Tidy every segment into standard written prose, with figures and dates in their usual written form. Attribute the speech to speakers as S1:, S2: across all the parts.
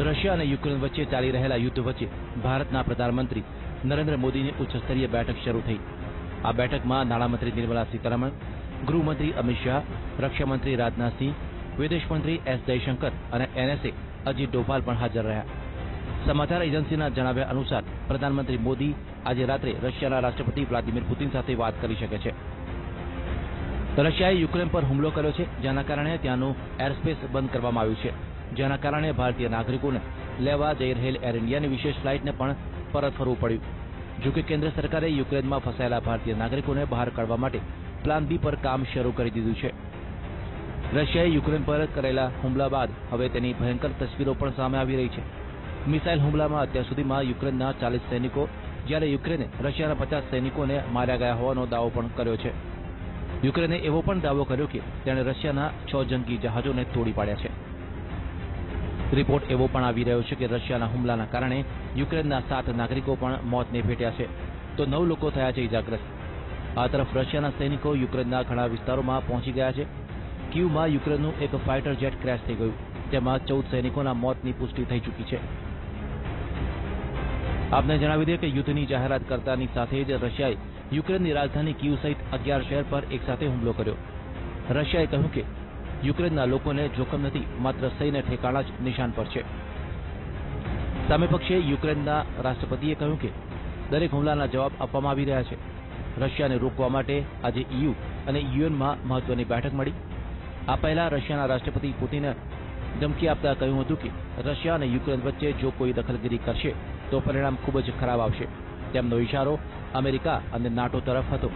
S1: Russia और Ukraine वच्चे चाली रहेला युद्ध वच्चे भारतना प्रधानमंत्री नरेन्द्र मोदीनी उच्चस्तरीय बैठक शरू थई। आ बैठकमां नाणामंत्री निर्मला सीतारमण, गृहमंत्री अमित शाह, रक्षामंत्री राजनाथ सिंह, विदेश मंत्री एस जयशंकर और एनएसए अजीत डोभाल पण हाजर रह्या। समाचार एजन्सीना जणाव्या अनुसार प्रधानमंत्री मोदी आज रात्रे रशियाना राष्ट्रपति व्लादिमीर पुतिन साथे बात करी शके छे। रशियाए यूक्रेन पर हुमलो कर्यो छे, जेना कारणे त्यानुं एरस्पेस बंध करवामां आव्युं छे, जेना कारणे भारतीय नागरिकोने लेवा जई रहेल एर इंडियानी विशेष फ्लाइटने पण परत फरवुं पड्युं। जो कि केन्द्र सरकारे यूक्रेનમાં फसाયેલા ભારતીય નાગરિકોને બહાર કાઢવા માટે પ્લાન બી પર કામ શરૂ કરી દીધું છે। રશિયાએ યુક્રેન પર કરેલા હુમલા બાદ હવે તેની ભયંકર તસવીરો પણ સામે આવી રહી છે। મિસાઇલ હુમલામાં અત્યાર સુધીમાં યુક્રેનના 40 સૈનિકો, જ્યારે યુક્રેને રશિયાના 50 સૈનિકોને માર્યા ગયા હોવાનો દાવો પણ કર્યો છે। યુક્રેને એવો પણ દાવો કર્યો કે તેણે રશિયાના 6 જંગી જહાજોને તોડી પાડ્યા છે। रिपोर्ट एवो पण आवी रह्यो छे के रशियाना हुमलाना कारणे यूक्रेनना 7 नागरिको पण मौतने भेट्या छे, तो 9 लोको थया छे इजाग्रस्त। आ तरफ रशियाना सैनिको यूक्रेनना घणा विस्तारोमां पहोंची गया छे। कीवमां यूक्रेननुं एक फाइटर जेट क्रेश थई गयुं, जेमां 14 सैनिकोना मौतनी पुष्टि थई चूकी छे। आपने जणावी दे के युद्धनी जाहेरात करतानी साथे ज रशियाए यूक्रेननी राजधानी कीव सहित 11 शहर पर एक साथे हुमलो कर्यो। रशियाए कह्युं के यूक्रेनना लोकोने जोखम नथी, मात्र सैन्य ठेकाणा ज निशान पर छे। सामे पक्षे यूक्रेनना राष्ट्रपतिए कह्युं के दरेक हुमलाना जवाब आपवामां आवी रह्या छे। रशियाने रोकवा माटे आज ईयू अने यूएनमां महत्वनी बैठक मळी। आ पहेला रशियाना राष्ट्रपति पुतिने धमकी आपता कह्युं हतुं के रशिया अने यूक्रेन वच्चे जो कोई दखलगिरी करशे तो परिणाम खूब ज खराब आवशे। તેમનો ઇશારો અમેરિકા અને નાટો તરફ હતો।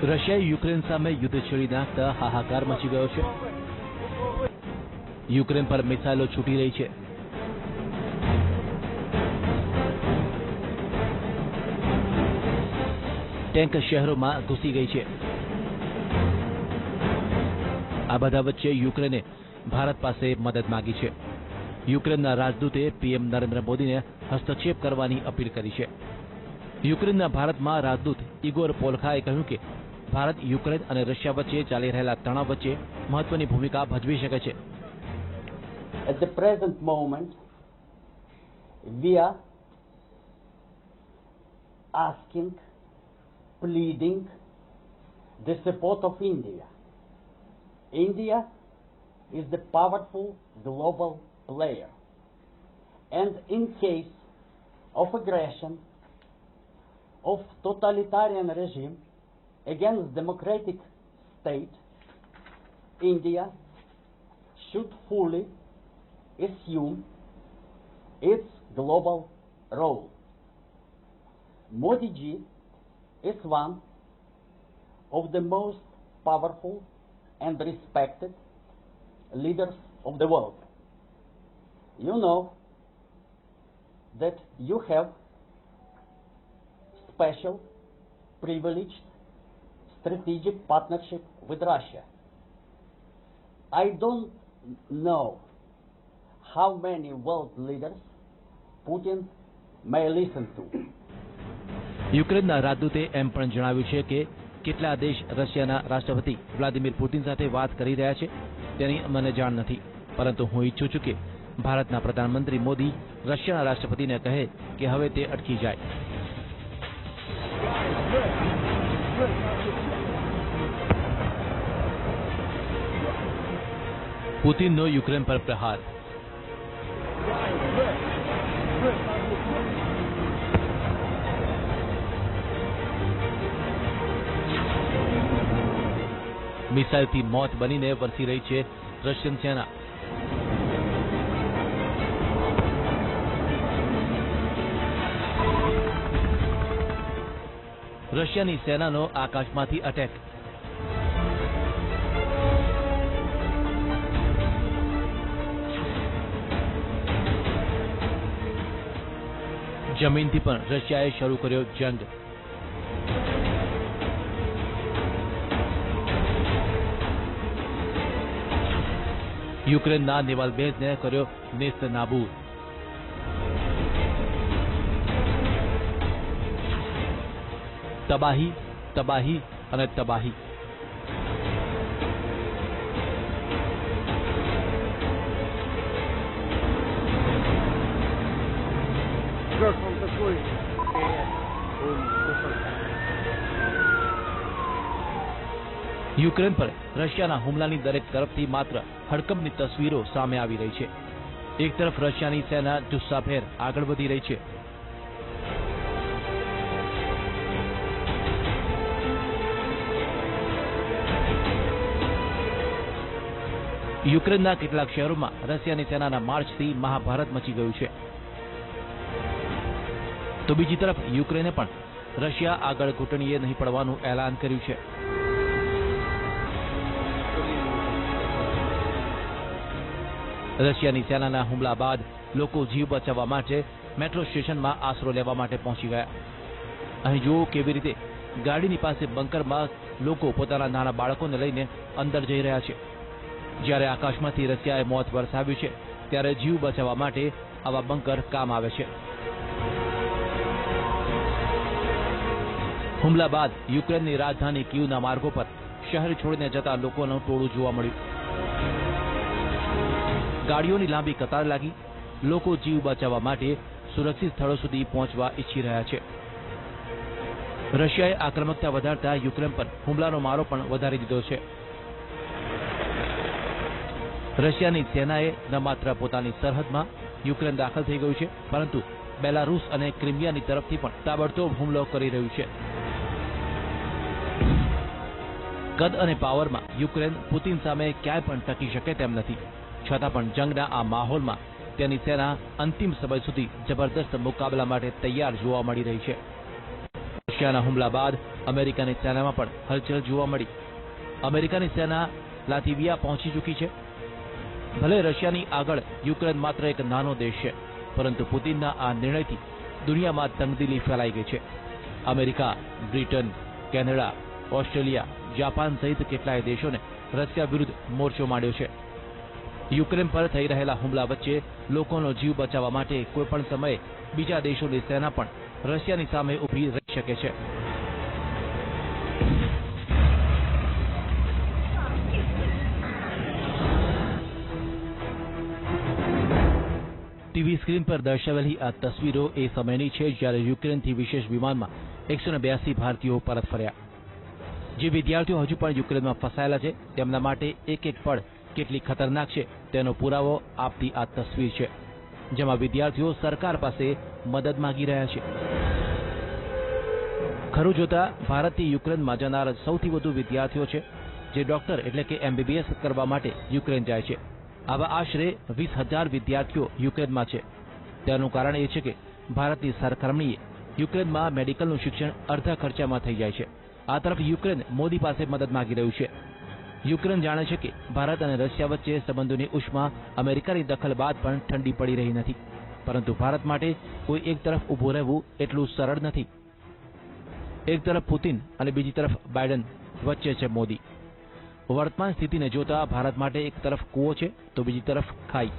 S1: રશિયાએ યુક્રેન સામે યુદ્ધ છેડી નાખતા હાહાકાર મચી ગયો છે। યુક્રેન પર મિસાઇલો છૂટી રહી છે। ટેન્ક શહેરોમાં ઘૂસી ગઈ છે। આ બધા વચ્ચે યુક્રેને ભારત પાસે મદદ માંગી છે। યુક્રેનના રાજદૂતે પીએમ નરેન્દ્ર મોદીને હસ્તક્ષેપ કરવાની અપીલ કરી છે। યુક્રેનના ભારતમાં રાજદૂત ઇગોર પોલખાએ કહ્યું કે ભારત યુક્રેન અને રશિયા વચ્ચે ચાલી રહેલા તણાવ વચ્ચે મહત્વની ભૂમિકા ભજવી શકે છે।
S2: At the present moment, we are asking, pleading the support of India. India is the powerful global player, and in case of aggression of totalitarian regime against democratic state, India should fully assume its global role. Modi ji is one of the most powerful and respected leaders of the world. You know that you have special, privileged, strategic partnership with Russia. I don't know how many world leaders Putin may listen to.
S1: યુક્રેનના રાજદૂતે એમ પણ જણાવ્યું છે કે કેટલા દેશ રશિયાના રાષ્ટ્રપતિ Vladimir Putin સાથે વાત કરી રહ્યા છે તેની મને જાણ નથી, પરંતુ હું ઈચ્છું છું કે ભારતના પ્રધાનમંત્રી મોદી રશિયાના રાષ્ટ્રપતિને કહે કે હવે તે અટકી જાય। પુતિનનો યુક્રેન પર પ્રહાર। મિસાઇલથી મોત બનીને વરસી રહી છે રશિયન સેના। રશિયાની સેનાનો આકાશમાંથી અટેક। જમીનથી પણ રશિયાએ શરૂ કર્યો જંગ। યુક્રેનના નેવલ બેઝને કર્યો નેસ્ત નાબૂદ। તબાહી, તબાહી અને તબાહી।
S3: Жертв он такой, он
S1: યુક્રેન પર રશિયાના હુમલાની દરેક તરફથી માત્ર હડકંપની તસવીરો સામે આવી રહી છે. એક તરફ રશિયાની સેના જુસ્સાભેર આગળ વધી રહી છે. યુક્રેનના કેટલાક શહેરોમાં રશિયાની સેનાના માર્ચથી મહાભારત મચી ગયું છે. તો બીજી તરફ યુક્રેને પણ રશિયા આગળ ઘૂંટણીએ નહીં પડવાનું એલાન કર્યું છે. રશિયાની સેનાના હુમલા બાદ લોકો જીવ બચાવવા માટે મેટ્રો સ્ટેશનમાં આશરો લેવા માટે પહોંચી ગયા. અહીં જુઓ કેવી રીતે ગાડીની પાસે બંકરમાં લોકો પોતાના નાના બાળકોને લઈને અંદર જઈ રહ્યા છે. જ્યારે આકાશમાંથી રશિયાએ મોત વરસાવ્યું છે ત્યારે જીવ બચાવવા માટે આવા બંકર કામ આવે છે. હુમલા બાદ યુક્રેનની રાજધાની કીવના માર્ગો પર શહેર છોડીને જતા લોકોનું ટોળું જોવા મળ્યું. ગાડીઓની લાંબી કતાર લાગી. લોકો જીવ બચાવવા માટે સુરક્ષિત સ્થળો સુધી પહોંચવા ઈચ્છી રહ્યા છે. રશિયાએ આક્રમકતા વધારતા યુક્રેન પર હુમલાનો મારો પણ વધારી દીધો છે. રશિયાની સેનાએ ન માત્ર પોતાની સરહદમાં યુક્રેન દાખલ થઈ ગયું છે, પરંતુ બેલારૂસ અને ક્રિમિયાની તરફથી પણ તાબડતોબ હુમલો કરી રહ્યું છે. કદ અને પાવરમાં યુક્રેન પુતિન સામે ક્યાંય પણ ટકી શકે તેમ નથી. છતાં પણ જંગના આ માહોલમાં તેની સેના અંતિમ સમય સુધી જબરદસ્ત મુકાબલા માટે તૈયાર જોવા મળી રહી છે. રશિયાના હુમલા બાદ અમેરિકાની સેનામાં પણ હલચલ જોવા મળી. અમેરિકાની સેના લાતવિયા પહોંચી ચૂકી છે. ભલે રશિયાની આગળ યુક્રેન માત્ર એક નાનો દેશ છે, પરંતુ પુતિનના આ નિર્ણયથી દુનિયામાં તંગદિલી ફેલાઈ ગઈ છે. America, Britain, Canada, Australia, Japan સહિત કેટલાય દેશોને રશિયા વિરુદ્ધ મોરચો માંડ્યો છે. યુક્રેન પર થઈ રહેલા હુમલા વચ્ચે લોકોનો જીવ બચાવવા માટે કોઈપણ સમયે બીજા દેશોની સેના પણ રશિયાની સામે ઊભી રહી શકે છે. ટીવી સ્ક્રીન પર દર્શાવેલી આ તસવીરો એ સમયની છે જ્યારે યુક્રેનથી વિશેષ વિમાનમાં 182 ભારતીયો પરત ફર્યા. જે વિદ્યાર્થીઓ હજુ પણ યુક્રેનમાં ફસાયેલા છે તેમના માટે એક એક પળ કેટલી ખતરનાક છે તેનો પુરાવો આપતી આ તસવીર છે, જેમાં વિદ્યાર્થીઓ સરકાર પાસે મદદ માંગી રહ્યા છે. ખરું જોતા ભારતથી યુક્રેનમાં જનાર સૌથી વધુ વિદ્યાર્થીઓ છે, જે ડોક્ટર એટલે કે MBBS કરવા માટે યુક્રેન જાય છે. આવા આશરે 20,000 વિદ્યાર્થીઓ યુક્રેનમાં છે. તેનું કારણ એ છે કે ભારતની સરખામણીએ યુક્રેનમાં મેડિકલનું શિક્ષણ અડધા ખર્ચામાં થઈ જાય છે. આ તરફ યુક્રેન મોદી પાસે મદદ માંગી રહ્યું છે. યુક્રેન જાણે છે કે ભારત અને રશિયા વચ્ચે સંબંધોની ઉષ્મા અમેરિકાની દખલ બાદ પણ ઠંડી પડી રહી નથી, પરંતુ ભારત માટે કોઈ એક તરફ ઊભું રહેવું એટલું સરળ નથી. એક તરફ પુતિન અને બીજી તરફ બાઇડન, વચ્ચે છે મોદી. વર્તમાન સ્થિતિને જોતા ભારત માટે એક તરફ કૂવો છે તો બીજી તરફ ખાઈ.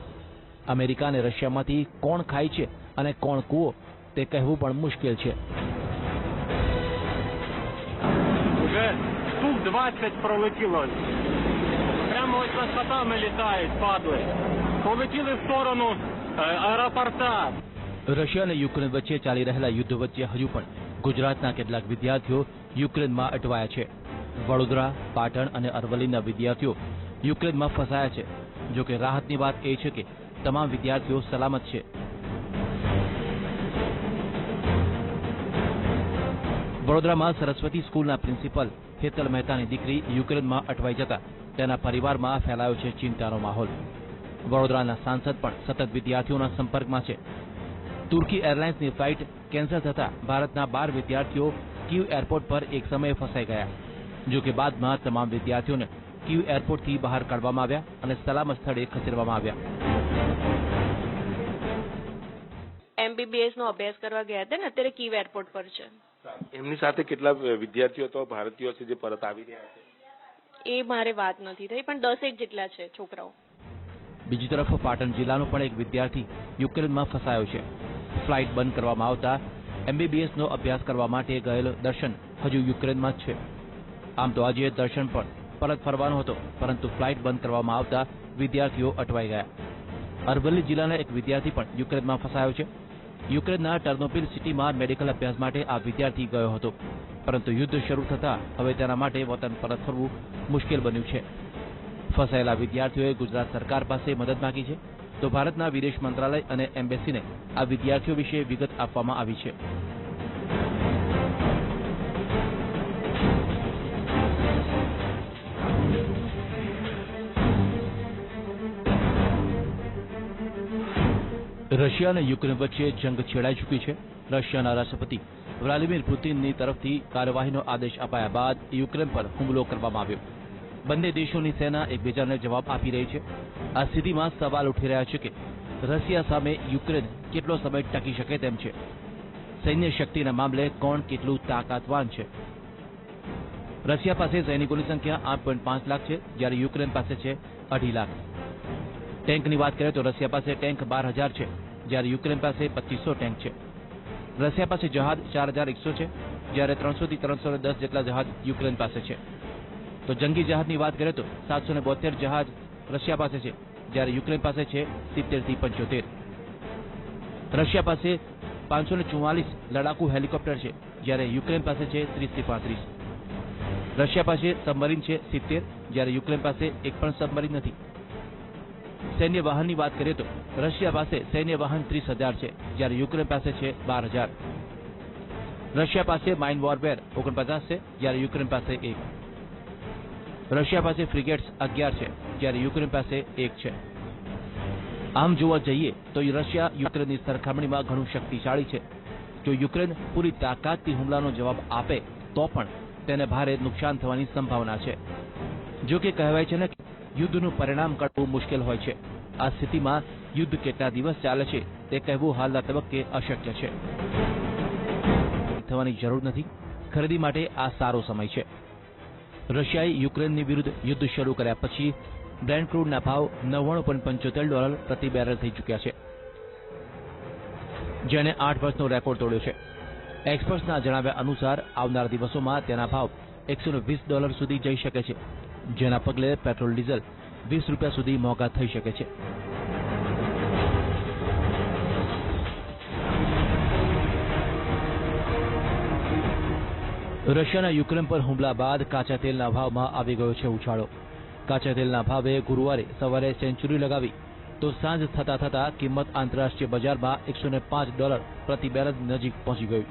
S1: અમેરિકા અને રશિયામાંથી કોણ ખાઈ છે અને કોણ કૂવો તે કહેવું પણ મુશ્કેલ છે.
S3: Штук 20 пролетіло. Прямо ось над хатами літають, падли. Полетіли в сторону аеропорта.
S1: રશિયા અને યુક્રેન વચ્ચે ચાલી રહેલા યુદ્ધ વચ્ચે હજુ પણ ગુજરાતના કેટલાક વિદ્યાર્થીઓ યુક્રેનમાં અટવાયા છે. વડોદરા, પાટણ અને અરવલ્લીના વિદ્યાર્થીઓ યુક્રેનમાં ફસાયા છે. જોકે રાહતની વાત એ છે કે તમામ વિદ્યાર્થીઓ સલામત છે. વડોદરામાં સરસ્વતી સ્કૂલના પ્રિન્સિપલ હેતલ મહેતાની દીકરી યુક્રેનમાં અટવાઈ જતા તેના પરિવારમાં ફેલાયો છે ચિંતાનો માહોલ. વડોદરાના સાંસદ પણ સતત વિદ્યાર્થીઓના સંપર્કમાં છે. તુર્કી એરલાઇન્સની ફ્લાઇટ કેન્સલ થતા ભારતના 12 વિદ્યાર્થીઓ કીવ એરપોર્ટ પર એક સમયે ફસાઈ ગયા. જોકે બાદમાં તમામ વિદ્યાર્થીઓને કીવ એરપોર્ટથી બહાર કાઢવામાં આવ્યા અને સલામત સ્થળે ખસેડવામાં આવ્યા.
S4: MBBS નો અભ્યાસ કરવા ગયા હતા ને અત્યારે કીવ એરપોર્ટ પર છે.
S5: એમની સાથે કેટલા વિદ્યાર્થીઓ તો ભારતીયો છે જે પરત આવી રહ્યા છે?
S4: એ મારે વાત નથી થઈ, પણ 10 જેટલા છે છોકરાઓ.
S1: બીજી તરફ પાટણ જિલ્લાનો પણ એક વિદ્યાર્થી યુક્રેનમાં ફસાયો છે. ફ્લાઇટ બંધ કરવામાં આવતા MBBS નો અભ્યાસ કરવા માટે ગયેલો દર્શન હજુ યુક્રેનમાં જ છે. આમ તો આજે દર્શન પણ પરત ફરવાનો હતો, પરંતુ ફ્લાઇટ બંધ કરવામાં આવતા વિદ્યાર્થીઓ અટવાઈ ગયા. અરવલ્લી જિલ્લાના એક વિદ્યાર્થી પણ યુક્રેનમાં ફસાયો છે. યુક્રેનના ટર્નોપિલ સિટીમાં મેડિકલ અભ્યાસ માટે આ વિદ્યાર્થી ગયો હતો, પરંતુ યુદ્ધ શરૂ થતાં હવે તેના માટે વતન પરત ફરવું મુશ્કેલ બન્યું છે. ફસાયેલા વિદ્યાર્થીઓએ ગુજરાત સરકાર પાસે મદદ માંગી છે, તો ભારતના વિદેશ મંત્રાલય અને એમ્બેસીને આ વિદ્યાર્થીઓ વિશે વિગત આપવામાં આવી છે. રશિયા અને યુક્રેન વચ્ચે જંગ છેડાઈ ચૂકી છે. રશિયાના રાષ્ટ્રપતિ વ્લાદિમીર પુતિનની તરફથી કાર્યવાહીનો આદેશ અપાયા બાદ યુક્રેન પર હુમલો કરવામાં આવ્યો. બંને દેશોની સેના એકબીજાને જવાબ આપી રહી છે. આ સ્થિતિમાં સવાલ ઉઠી રહ્યા છે કે રશિયા સામે યુક્રેન કેટલો સમય ટકી શકે તેમ છે. સૈન્ય શક્તિના મામલે કોણ કેટલું તાકાતવાન છે? રશિયા પાસે સૈનિકોની સંખ્યા 8.5 લાખ છે, જ્યારે યુક્રેન પાસે છે 2.5 લાખ. ટેન્કની વાત કરીએ તો રશિયા પાસે ટેન્ક 12,000 છે, જ્યારે યુક્રેન પાસે 2500 ટેન્ક છે. રશિયા પાસે જહાજ 4,100 છે, જ્યારે 300 થી 310 જેટલા જહાજ યુક્રેન પાસે છે. તો જંગી જહાજની વાત કરીએ તો 772 જહાજ રશિયા પાસે છે, જ્યારે યુક્રેન પાસે છે 70 થી 75. રશિયા પાસે 544 લડાકુ હેલિકોપ્ટર છે, જ્યારે યુક્રેન પાસે છે 30 થી 35. રશિયા પાસે સબમરીન છે 70, જ્યારે યુક્રેન પાસે એક પણ સબમરીન નથી. સૈન્ય વાહનની વાત કરીએ તો રશિયા પાસે સૈન્ય વાહન 30,000 છે, જ્યારે યુક્રેન પાસે છે 12,000. રશિયા પાસે માઇન વોરવેર 49 છે, જ્યારે યુક્રેન પાસે 1. રશિયા પાસે ફ્રિગેટ્સ 11 છે, જ્યારે યુક્રેન પાસે 1 છે. આમ જોવા જઈએ તો રશિયા યુક્રેનની સરખામણીમાં ઘણું શક્તિશાળી છે. જો યુક્રેન પૂરી તાકાતથી હુમલાનો જવાબ આપે તો પણ તેને ભારે નુકસાન થવાની સંભાવના છે. જો કે કહેવાય છે ને કે યુદ્ધનું પરિણામ કાઢવું મુશ્કેલ હોય છે. આ સ્થિતિમાં યુદ્ધ કેટલા દિવસ ચાલે છે તે કહેવું હાલના તબક્કે અશક્ય છે. થવાની જરૂર નથી. ખરીદી માટે આ સારો સમય છે. રશિયાએ યુક્રેનની વિરુદ્ધ યુદ્ધ શરૂ કર્યા પછી બ્રેન્ટ ક્રૂડના ભાવ $99.75 પ્રતિ બેરલ થઈ ચૂક્યા છે, જેને 8 વર્ષનો રેકોર્ડ તોડ્યો છે. એક્સપર્ટ્સના જણાવ્યા અનુસાર આવનારા દિવસોમાં તેના ભાવ $120 સુધી જઈ શકે છે, જેના પગલે પેટ્રોલ ડીઝલ ₹20 સુધી મોંઘા થઈ શકે છે. રશિયાના યુક્રેન પર હુમલા બાદ કાચા તેલના ભાવમાં આવી ગયો છે ઉછાળો. કાચા તેલના ભાવે ગુરુવારે સવારે સેન્ચુરી લગાવી તો સાંજ થતા કિંમત આંતરરાષ્ટ્રીય બજારમાં $105 પ્રતિ બેરલ નજીક પહોંચી ગયું.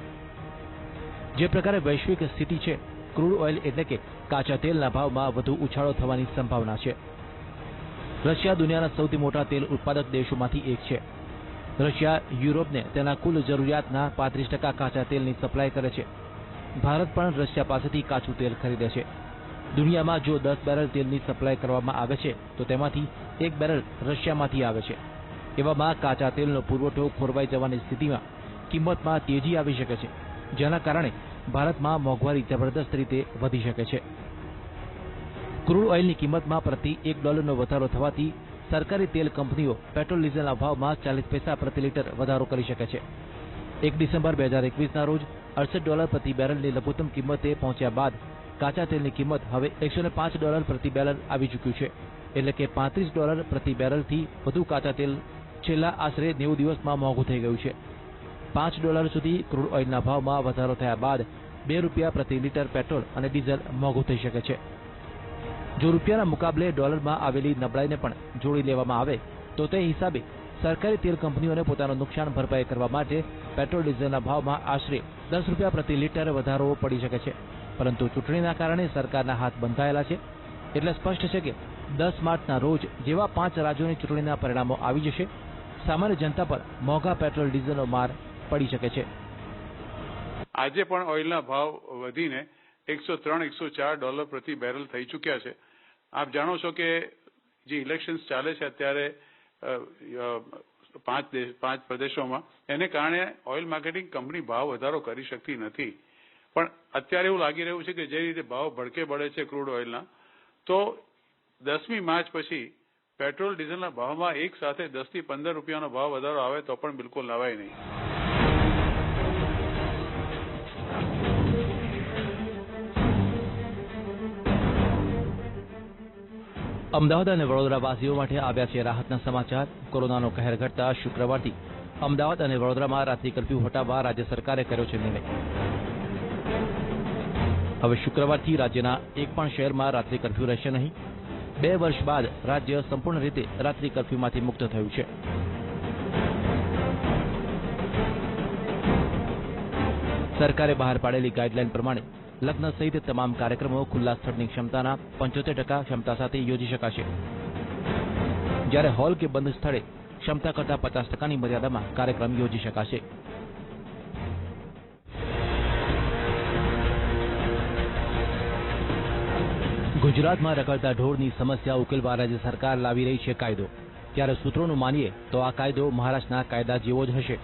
S1: જે પ્રકારે વૈશ્વિક સ્થિતિ છે, ક્રૂડ ઓઇલ એટલે કે કાચા તેલના ભાવમાં વધુ ઉછાળો થવાની સંભાવના છે. રશિયા દુનિયાના સૌથી મોટા તેલ ઉત્પાદક દેશોમાંથી એક છે. રશિયા યુરોપને તેના કુલ જરૂરિયાતના 35% કાચા તેલની સપ્લાય કરે છે. ભારત પણ રશિયા પાસેથી કાચું તેલ ખરીદે છે. દુનિયામાં જો 10 બેરલ તેલની સપ્લાય કરવામાં આવે છે તો તેમાંથી 1 બેરલ રશિયામાંથી આવે છે. એવામાં કાચા તેલનો પુરવઠો ખોરવાઈ જવાની સ્થિતિમાં કિંમતમાં તેજી આવી શકે છે, જેના કારણે ભારતમાં મોંઘવારી જબરદસ્ત રીતે વધી શકે છે. ક્રૂડ ઓઇલની કિંમતમાં પ્રતિ $1નો વધારો થવાથી સરકારી તેલ કંપનીઓ પેટ્રોલ ડીઝલના ભાવમાં 40 પૈસા પ્રતિ લીટર વધારો કરી શકે છે. 1 ડિસેમ્બર 2021ના રોજ $68 પ્રતિ બેરલની લઘુત્તમ કિંમતે પહોંચ્યા બાદ કાચા તેલની કિંમત હવે $105 પ્રતિ બેરલ આવી ચૂક્યું છે. એટલે કે $35 પ્રતિ બેરલથી વધુ કાચા તેલ છેલ્લા આશરે 90 દિવસમાં મોંઘું થઈ ગયું છે. $5 સુધી ક્રૂડ ઓઇલના ભાવમાં વધારો થયા બાદ ₹2 પ્રતિ લીટર પેટ્રોલ અને ડીઝલ મોંઘું થઈ શકે છે. જો રૂપિયાના મુકાબલે ડોલરમાં આવેલી નબળાઈને પણ જોડી લેવામાં આવે તો તે હિસાબે સરકારી તેલ કંપનીઓને પોતાનું નુકસાન ભરપાઈ કરવા માટે પેટ્રોલ ડીઝલના ભાવમાં આશરે $10 પ્રતિ લીટર વધારો પડી શકે છે. પરંતુ ચૂંટણીના કારણે સરકારના હાથ બંધાયેલા છે, એટલે સ્પષ્ટ છે કે 10 માર્ચના રોજ જેવા 5 રાજ્યોની ચૂંટણીના પરિણામો આવી જશે, સામાન્ય જનતા પર મોંઘા પેટ્રોલ ડીઝલનો માર પડી શકે છે.
S6: આજે પણ ઓઇલના ભાવ વધીને $103-104 પ્રતિ બેરલ થઈ ચૂક્યા છે. આપ જાણો છો કે જે ઇલેક્શન્સ ચાલે છે અત્યારે 5 પ્રદેશોમાં, એને કારણે ઓઇલ માર્કેટિંગ કંપની ભાવ વધારો કરી શકતી નથી. પણ અત્યારે એવું લાગી રહ્યું છે કે જે રીતે ભાવ ભડકે બળે છે ક્રૂડ ઓઇલના, તો 10મી માર્ચ પછી પેટ્રોલ ડીઝલના ભાવમાં એક સાથે $10 થી $15નો ભાવ વધારો આવે તો પણ બિલકુલ નવાય નહીં.
S1: અમદાવાદ અને વડોદરા વાસીઓ માટે આવ્યા છે રાહતના સમાચાર. કોરોનાનો કહેર ઘટતા શુક્રવારથી અમદાવાદ અને વડોદરામાં રાત્રિ કર્ફ્યુ હટાવવા રાજ્ય સરકારે કર્યો છે નિર્ણય. હવે શુક્રવારથી રાજ્યના એક પણ શહેરમાં રાત્રિ કર્ફ્યુ રહેશે નહીં. 2 વર્ષ બાદ રાજ્ય સંપૂર્ણ રીતે રાત્રિ કર્ફ્યુમાંથી મુક્ત થયું છે. સરકારે બહાર પાડેલી ગાઈડલાઈન પ્રમાણે લગ્ન સહિત તમામ કાર્યક્રમો ખુલ્લા સ્થળની ક્ષમતાના 75% ક્ષમતા સાથે યોજી શકાશે, જ્યારે હોલ કે બંધ સ્થળે ક્ષમતા કરતાં 50%ની મર્યાદામાં કાર્યક્રમ યોજી શકાશે. ગુજરાતમાં રખડતા ઢોરની સમસ્યા ઉકેલવા રાજ્ય સરકાર લાવી રહી છે કાયદો. ત્યારે સૂત્રોનું માનીએ તો આ કાયદો મહારાષ્ટ્રના કાયદા જેવો જ હશે.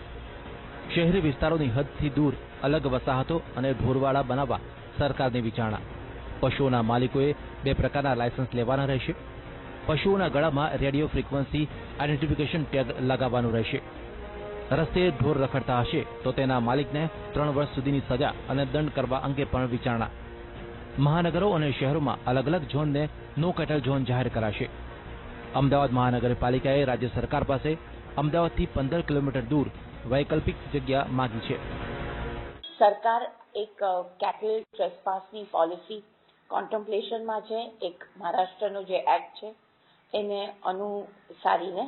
S1: શહેરી વિસ્તારોની હદથી દૂર અલગ વસાહતો અને ઢોરવાડા બનાવવા સરકારની વિચારણા. પશુઓના માલિકોએ 2 પ્રકારના લાયસન્સ લેવાના રહેશે. પશુઓના ગળામાં રેડિયો ફ્રીક્વન્સી આઇડેન્ટિફિકેશન ટેગ લગાવવાનું રહેશે. રસ્તે ઢોર રખડતા હશે તો તેના માલિકને 3 વર્ષ સુધીની સજા અને દંડ કરવા અંગે પણ વિચારણા. મહાનગરો અને શહેરોમાં અલગ અલગ ઝોનને નો કેટલ ઝોન જાહેર કરાશે. અમદાવાદ મહાનગરપાલિકાએ રાજ્ય સરકાર પાસે અમદાવાદથી 15 કિલોમીટર દૂર વૈકલ્પિક જગ્યા માંગી છે.
S7: સરકાર એક કેટલ ટ્રેસપાસની પોલિસી કોન્ટેમ્પ્લેશનમાં છે. એક મહારાષ્ટ્રનો જે એક્ટ છે એને અનુસારીને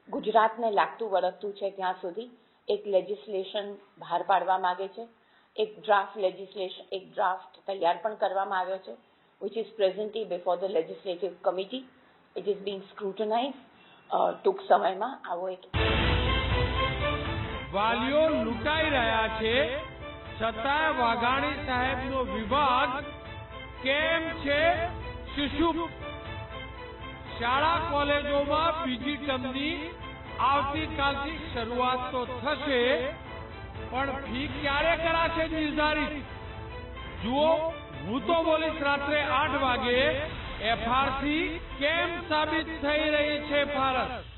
S7: ગુજરાતને લાગતું વળગતું છે ત્યાં સુધી એક લેજિસ્લેશન બહાર પાડવા માંગે છે. એક ડ્રાફ્ટ તૈયાર પણ કરવામાં આવ્યો છે, which is presently before the legislative committee. It is being scrutinized. ટૂંક સમયમાં આવો એક
S8: વાલીઓ લૂંટાઈ રહ્યા છે, છતાં વાઘાણી સાહેબનો વિભાગ કેમ છે શુશુપ? શાળા કોલેજોમાં બીજી ટર્મની આવતીકાલથી શરૂઆત તો થશે, પણ ફી ક્યારે કરાશે નિર્ધારિત? જુઓ, હું તો બોલીશ રાત્રે 8 વાગે. FRC કેમ સાબિત થઈ રહી છે ફારસ?